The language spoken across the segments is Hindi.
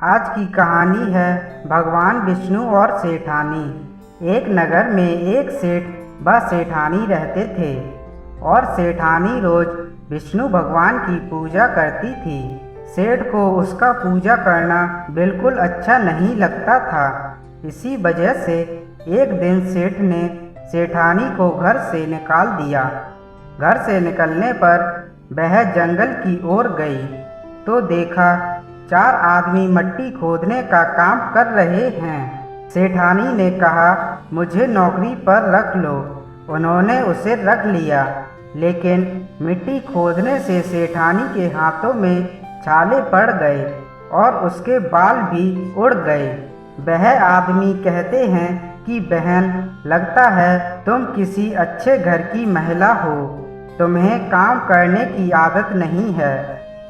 आज की कहानी है भगवान विष्णु और सेठानी। एक नगर में एक सेठ व सेठानी रहते थे और सेठानी रोज विष्णु भगवान की पूजा करती थी। सेठ को उसका पूजा करना बिल्कुल अच्छा नहीं लगता था। इसी वजह से एक दिन सेठ ने सेठानी को घर से निकाल दिया। घर से निकलने पर वह जंगल की ओर गई तो देखा 4 आदमी मिट्टी खोदने का काम कर रहे हैं। सेठानी ने कहा, मुझे नौकरी पर रख लो। उन्होंने उसे रख लिया, लेकिन मिट्टी खोदने से सेठानी के हाथों में छाले पड़ गए और उसके बाल भी उड़ गए। वह आदमी कहते हैं कि बहन, लगता है तुम किसी अच्छे घर की महिला हो। तुम्हें काम करने की आदत नहीं है।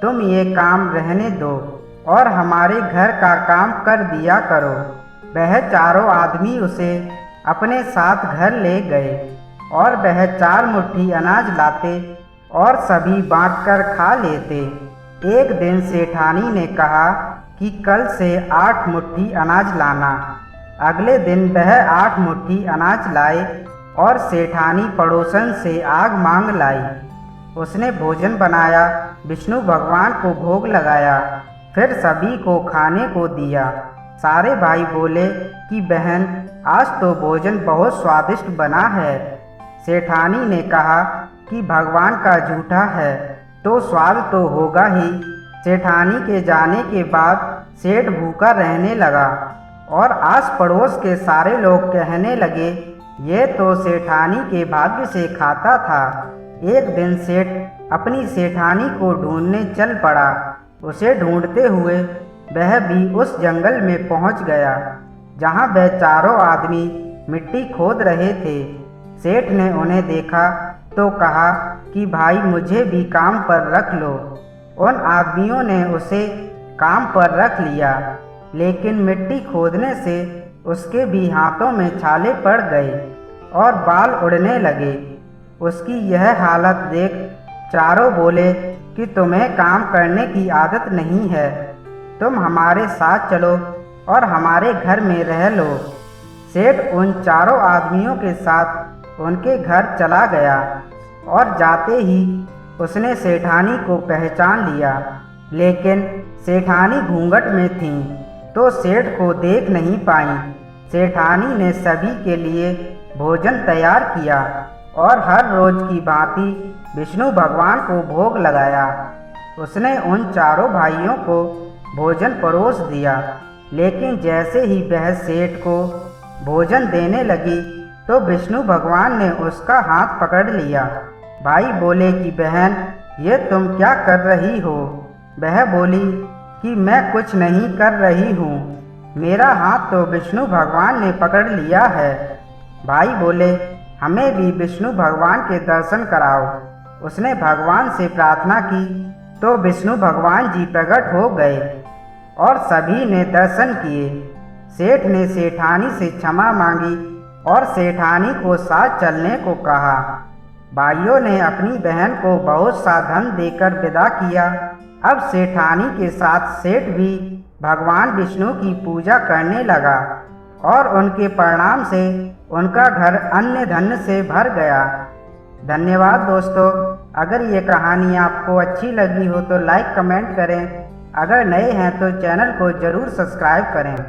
तुम ये काम रहने दो और हमारे घर का काम कर दिया करो। वह चारों आदमी उसे अपने साथ घर ले गए और वह 4 मुट्ठी अनाज लाते और सभी बांटकर खा लेते। एक दिन सेठानी ने कहा कि कल से 8 मुट्ठी अनाज लाना। अगले दिन वह 8 मुट्ठी अनाज लाए और सेठानी पड़ोसन से आग मांग लाई। उसने भोजन बनाया, विष्णु भगवान को भोग लगाया, फिर सभी को खाने को दिया। सारे भाई बोले कि बहन, आज तो भोजन बहुत स्वादिष्ट बना है। सेठानी ने कहा कि भगवान का झूठा है तो स्वाद तो होगा ही। सेठानी के जाने के बाद सेठ भूखा रहने लगा और आस पड़ोस के सारे लोग कहने लगे, ये तो सेठानी के भाग्य से खाता था। एक दिन सेठ अपनी सेठानी को ढूंढने चल पड़ा। उसे ढूंढते हुए वह भी उस जंगल में पहुंच गया जहां वह चारों आदमी मिट्टी खोद रहे थे। सेठ ने उन्हें देखा तो कहा कि भाई, मुझे भी काम पर रख लो। उन आदमियों ने उसे काम पर रख लिया, लेकिन मिट्टी खोदने से उसके भी हाथों में छाले पड़ गए और बाल उड़ने लगे। उसकी यह हालत देख चारों बोले कि तुम्हें काम करने की आदत नहीं है। तुम हमारे साथ चलो और हमारे घर में रह लो। सेठ उन चारों आदमियों के साथ उनके घर चला गया और जाते ही उसने सेठानी को पहचान लिया, लेकिन सेठानी घूंघट में थी तो सेठ को देख नहीं पाई। सेठानी ने सभी के लिए भोजन तैयार किया और हर रोज की भांति विष्णु भगवान को भोग लगाया। उसने उन चारों भाइयों को भोजन परोस दिया, लेकिन जैसे ही वह सेठ को भोजन देने लगी तो विष्णु भगवान ने उसका हाथ पकड़ लिया। भाई बोले कि बहन, ये तुम क्या कर रही हो? वह बोली कि मैं कुछ नहीं कर रही हूँ, मेरा हाथ तो विष्णु भगवान ने पकड़ लिया है। भाई बोले, हमें भी विष्णु भगवान के दर्शन कराओ। उसने भगवान से प्रार्थना की तो विष्णु भगवान जी प्रकट हो गए और सभी ने दर्शन किए। सेठ ने सेठानी से क्षमा मांगी और सेठानी को साथ चलने को कहा। भाइयों ने अपनी बहन को बहुत सा धन देकर विदा किया। अब सेठानी के साथ सेठ भी भगवान विष्णु की पूजा करने लगा और उनके परिणाम से उनका घर अन्य धन से भर गया। धन्यवाद दोस्तों। अगर ये कहानी आपको अच्छी लगी हो तो लाइक कमेंट करें। अगर नए हैं तो चैनल को ज़रूर सब्सक्राइब करें।